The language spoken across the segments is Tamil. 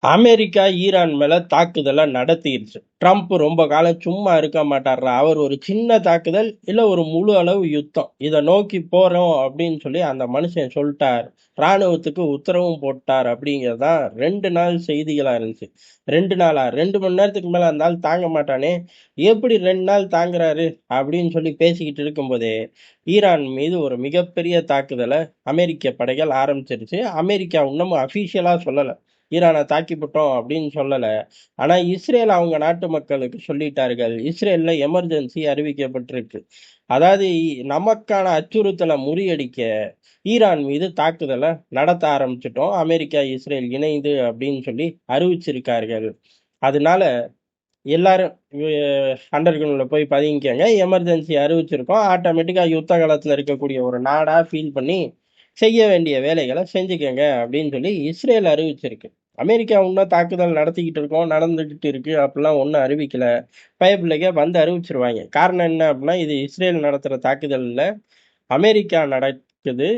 அமெரிக்கா ஈரான் மேல தாக்குதல நடத்திருச்சு. ட்ரம்ப் ரொம்ப காலம் சும்மா இருக்க மாட்டார்றா. அவர் ஒரு சின்ன தாக்குதல், இல்ல ஒரு முழு அளவு யுத்தம். இத நோக்கி போறோம் அப்படின்னு சொல்லி அந்த மனுஷன் சொல்ட்டார். ராணுவத்துக்கு உத்தரவும் போட்டார் அப்படிங்கிறது தான் 2 நாள் செய்திகளா இருந்துச்சு. 2 நாளா? 2 மணி நேரத்துக்கு மேல அந்த ஆள் தாங்க மாட்டானே! எப்படி 2 நாள் தாங்குறாரு? அப்படின்னு சொல்லி பேசிக்கிட்டு இருக்கும்போதே, ஈரான் மீது ஒரு மிகப்பெரிய தாக்குதல அமெரிக்க படைகள் ஆரம்பிச்சிருச்சு. அமெரிக்கா இன்னமும் அஃபிஷியலா சொல்லல. ஈரான தாக்கிப்புட்டோம் அப்படின்னு சொல்லல. ஆனா இஸ்ரேல் அவங்க நாட்டு மக்களுக்கு சொல்லிட்டார்கள். இஸ்ரேல்ல எமர்ஜென்சி அறிவிக்கப்பட்டிருக்கு. அதாவது நமக்கான அச்சுறுத்தல முறியடிக்க ஈரான் மீது தாக்குதல நடத்த ஆரம்பிச்சுட்டோம். அமெரிக்கா, இஸ்ரேல் இணைந்து அப்படின்னு சொல்லி அறிவிச்சிருக்கார்கள். அதனால எல்லாரும் அண்டர் கிரவுண்ட்ல போய் பதுங்கிக்கங்க. எமர்ஜென்சி அறிவிச்சிருக்கோம். ஆட்டோமேட்டிக்கா யுத்த காலத்துல இருக்கக்கூடிய ஒரு நாடா ஃபீல் பண்ணி செய்ய வேண்டிய வேலைகள செஞ்சுக்கங்க அப்படின்னு சொல்லி இஸ்ரேல் அறிவிச்சிருக்கு. அமெரிக்கா இன்னும் தாக்குதல் நடத்திக்கிட்டு இருக்கோம், நடந்துகிட்டு இருக்கு அப்படிலாம் ஒண்ணும் அறிவிக்கல. பயப்பிள்ளைக வந்து அறிவிச்சிருவாங்க. காரணம் என்ன அப்படின்னா, இது இஸ்ரேல் நடத்துற தாக்குதல் இல்ல. அமெரிக்கா நடக்குது.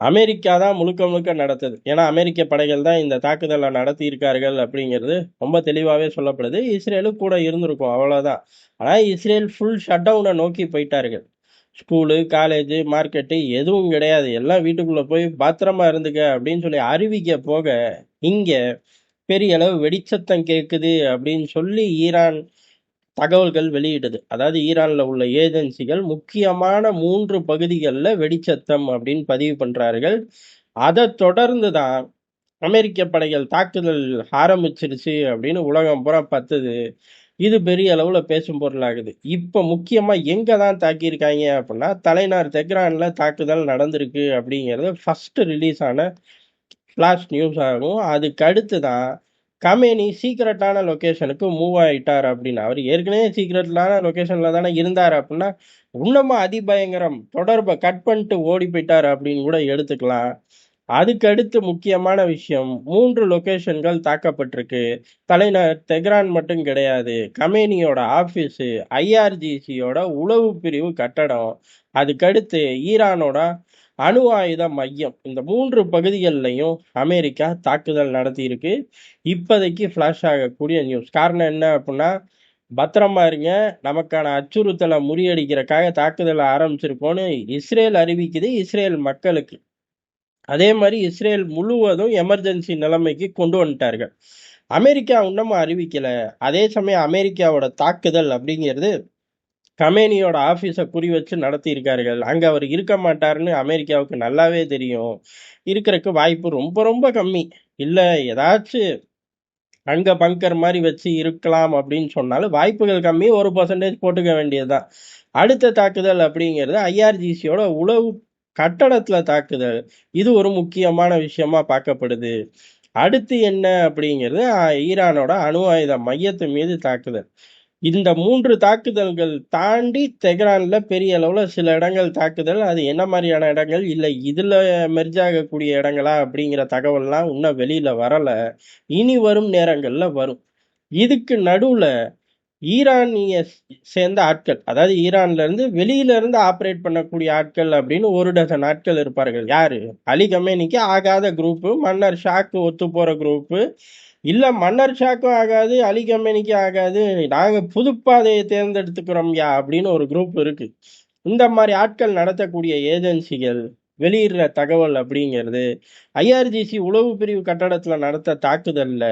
அமெரிக்கா தான் முழுக்க முழுக்க நடத்துது. ஏன்னா அமெரிக்க படைகள் தான் இந்த தாக்குதல நடத்தியிருக்கார்கள் அப்படிங்கிறது ரொம்ப தெளிவாவே சொல்லப்படுது. இஸ்ரேலும் கூட இருந்திருக்கும் அவ்வளவுதான். ஆனா இஸ்ரேல் ஃபுல் ஷட் டவுன நோக்கி போயிட்டார்கள். ஸ்கூலு, காலேஜு, மார்க்கெட்டு எதுவும் கிடையாது. எல்லாம் வீட்டுக்குள்ள போய் பத்திரமா இருந்துக்க அப்படின்னு சொல்லி அறிவிக்க போக, இங்க பெரிய அளவு வெடிச்சத்தம் கேட்குது அப்படின்னு சொல்லி ஈரான் தகவல்கள் வெளியிடுது. அதாவது ஈரான்ல உள்ள ஏஜென்சிகள் முக்கியமான 3 பகுதிகள்ல வெடிச்சத்தம் அப்படின்னு பதிவு பண்றார்கள். அத தொடர்ந்து தான் அமெரிக்க படைகள் தாக்குதல் ஆரம்பிச்சிருச்சு அப்படின்னு உலகம் பூரா பத்துது. இது பெரிய அளவுல பேசும் பொருளாகுது. இப்ப முக்கியமா எங்க தான் தாக்கியிருக்காய்ங்க அப்படின்னா, தலைநகர் தெஹ்ரான்ல தாக்குதல் நடந்திருக்கு அப்படிங்கிறது ஃபர்ஸ்ட் ரிலீஸ் ஆன ஃபிளாஷ் நியூஸ் ஆகும். அதுக்கு அடுத்து தான் கமேனி சீக்ரெட்டான லொகேஷனுக்கு மூவ் ஆயிட்டார் அப்படின்னு. அவர் ஏற்கனவே சீக்ரெட்டான லொகேஷன்ல தானே இருந்தார் அப்படின்னா, இன்னமும் அதிபயங்கரம். தொடர்ப கட் பண்ணிட்டு ஓடி போயிட்டார் அப்படின்னு கூட எடுத்துக்கலாம். அதுக்கு அடுத்து முக்கியமான விஷயம் 3 லொகேஷன்கள் தாக்கப்பட்டிருக்கு. தலைநகர் தெஹ்ரான் மட்டும் கிடையாது. கமேனியோட ஆபீஸு, ஐஆர்ஜிசியோட உளவு பிரிவு கட்டடம், அதுக்கடுத்து ஈரானோட அணு ஆயுத மையம். இந்த 3 பகுதிகள்லயும் அமெரிக்கா தாக்குதல் நடத்தியிருக்கு. இப்போதைக்கு ஃபிளாஷ் ஆகக்கூடிய நியூஸ். காரணம் என்ன அப்புட்னா, பத்திரமா இருங்க. நமக்கான அச்சுறுத்தல முறியடிக்கிறக்காக தாக்குதல ஆரம்பிச்சிருக்கோம்னு இஸ்ரேல் அறிவிக்குது, இஸ்ரேல் மக்களுக்கு. அதே மாரி இஸ்ரேல் முழுவதும் எமர்ஜென்சி நிலைமைக்கு கொண்டு வந்துட்டார்கள். அமெரிக்கா இன்னமும் அறிவிக்கல. அதே சமயம் அமெரிக்காவோட தாக்குதல் அப்படிங்கிறது கமேனியோட ஆபீஸ குறி வச்சு நடத்தியிருக்கார்கள். அங்க அவர் இருக்க மாட்டாருன்னு அமெரிக்காவுக்கு நல்லாவே தெரியும். இருக்கறக்கு வாய்ப்பு ரொம்ப ரொம்ப கம்மி. இல்ல ஏதாச்சு அங்க பங்கர் மாரி வச்சு இருக்கலாம் அப்படின்னு சொன்னாலும் வாய்ப்புகள் கம்மி. 1% போட்டுக்க வேண்டியதுதான். அடுத்த தாக்குதல் அப்படிங்கிறது ஐஆர்ஜிசியோட உளவு கட்டடத்துல தாக்குதல். இது ஒரு முக்கியமான விஷயமா பார்க்கப்படுது. அடுத்து என்ன அப்படிங்கிறது ஈரானோட அணு ஆயுத மையத்து மீது தாக்குதல். இந்த 3 தாக்குதல்கள் தாண்டி தெஹ்ரான்ல பெரிய அளவுல சில இடங்கள் தாக்குதல். அது என்ன மாரியான இடங்கள்? இல்ல இதுல மெர்ஜ் ஆகக்கூடிய இடங்களா? அப்படிங்கிற தகவல்லாம் இன்னும் வெளியில வரல. இனி வரும் நேரங்கள்ல வரும். இதுக்கு நடுவுல ஈரானிய சேர்ந்த ஆட்கள், அதாவது ஈரான்ல இருந்து வெளியில இருந்து ஆப்பரேட் பண்ணக்கூடிய ஆட்கள் அப்படின்னு 1 டஜன் ஆட்கள் இருப்பார்கள். யாரு? அலி கமேனிக்கு ஆகாத குரூப், மன்னர் ஷாக்கு ஒத்து போற குரூப். இல்ல மன்னர் ஷாக்கும் ஆகாது, அலி கமேனிக்கும் ஆகாது. நாங்க புதுப்பாதையை தேர்ந்தெடுத்துக்கிறோம்யா அப்படின்னு ஒரு குரூப் இருக்கு. இந்த மாதிரி ஆட்கள் நடத்தக்கூடிய ஏஜென்சிகள் வெளியிடுற தகவல் அப்படிங்கிறது ஐஆர்ஜிசி உளவு பிரிவு கட்டடத்துல நடத்த தாக்குதல்ல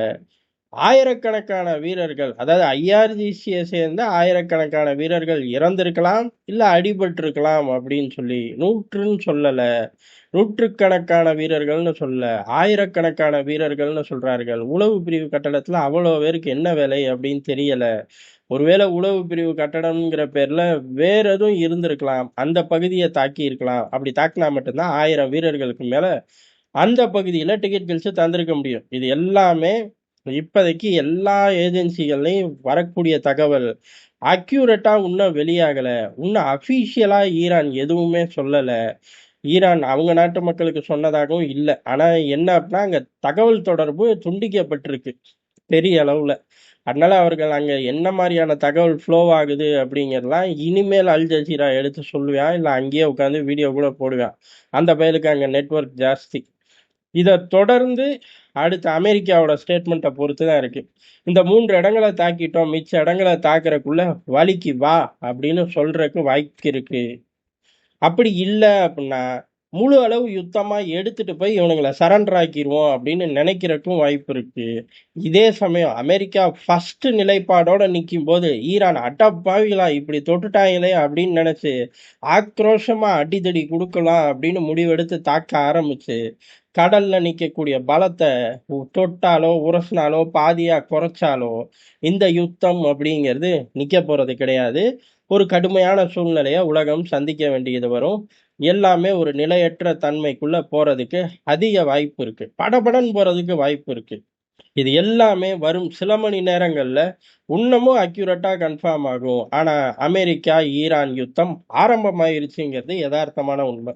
ஆயிரக்கணக்கான வீரர்கள், அதாவது ஐஆர்ஜிசியை சேர்ந்த ஆயிரக்கணக்கான வீரர்கள் இறந்திருக்கலாம், இல்ல அடிபட்டிருக்கலாம் அப்படின்னு சொல்லி நூற்றுன்னு சொல்லல. நூற்றுக்கணக்கான வீரர்கள்னு சொல்ல, ஆயிரக்கணக்கான வீரர்கள்னு சொல்றார்கள். உளவு பிரிவு கட்டடத்துல அவ்வளோ பேருக்கு என்ன வேலை அப்படின்னு தெரியல. ஒருவேளை உளவு பிரிவு கட்டடம்ங்கிற பேர்ல வேற எதுவும் இருந்திருக்கலாம். அந்த பகுதியை தாக்கி இருக்கலாம். அப்படி தாக்கினா மட்டும்தான் 1000 வீரர்களுக்கு மேல அந்த பகுதியில டிக்கெட் கிழிச்சு தந்திருக்க முடியும். இது எல்லாமே இப்போதைக்கு எல்லா ஏஜென்சிகள்லயும் வரக்கூடிய தகவல். அக்யூரேட்டா இன்னும் வெளியாகல. இன்னும் அஃபிஷியலா ஈரான் எதுவுமே சொல்லல. ஈரான் அவங்க நாட்டு மக்களுக்கு சொன்னதாகவும் இல்ல. ஆனா என்ன அப்படின்னா, அங்க தகவல் தொடர்பு துண்டிக்கப்பட்டிருக்கு பெரிய அளவுல. அதனால அவர்கள் அங்க என்ன மாரியான தகவல் ஃப்ளோ ஆகுது அப்படிங்கிறதெல்லாம் இனிமேல் அல் ஜசீரா எடுத்து சொல்லுவான். இல்ல அங்கேயே உட்காந்து வீடியோ கூட போடுவான். அந்த பயலுக்கு அங்க நெட்வொர்க் ஜாஸ்தி. இத தொடர்ந்து அடுத்து அமெரிக்காவோட ஸ்டேட்மெண்ட்ட பொறுத்து தான் இருக்கு. இந்த 3 இடங்கள தாக்கிட்டோம். மிச்ச இடங்கள தாக்குறதுக்குள்ள வலிக்கு வா அப்படின்னு சொல்றதுக்கு வாய்ப்பு இருக்கு. அப்படி இல்ல அப்படின்னா, முழு அளவு யுத்தமா எடுத்துட்டு போய் இவனுங்கள சரண்டர் ஆக்கிருவோம் அப்படின்னு நினைக்கிறதுக்கும் வாய்ப்பு இருக்கு. இதே சமயம் அமெரிக்கா ஃபர்ஸ்ட் நிலைப்பாடோட நிக்கும்போது, ஈரான் அடப்பாவிகளா இப்படி தொட்டுட்டாங்களே அப்படின்னு நினைச்சு, ஆக்ரோஷமா அடிதடி குடுக்கலாம் அப்படின்னு முடிவெடுத்து தாக்க ஆரம்பிச்சு, கடல்ல நிக்கக்கூடிய பலத்த தொட்டாலோ, உரசுனாலோ, பாதியா குறைச்சாலோ, இந்த யுத்தம் அப்படிங்கிறது நிக்க போறது கிடையாது. ஒரு கடுமையான சூழ்நிலைய உலகம் சந்திக்க வேண்டியது வரும். எல்லாமே ஒரு நிலையற்ற தன்மைக்குள்ள போறதுக்கு அதிக வாய்ப்பு இருக்கு. படபடன்னு போறதுக்கு வாய்ப்பு இருக்கு. இது எல்லாமே வரும் சில மணி நேரங்கள்ல இன்னமும் அக்யூரேட்டா கன்ஃபார்ம் ஆகும். ஆனா, அமெரிக்கா, ஈரான் யுத்தம் ஆரம்பமாயிருச்சுங்கிறது எதார்த்தமான உண்மை.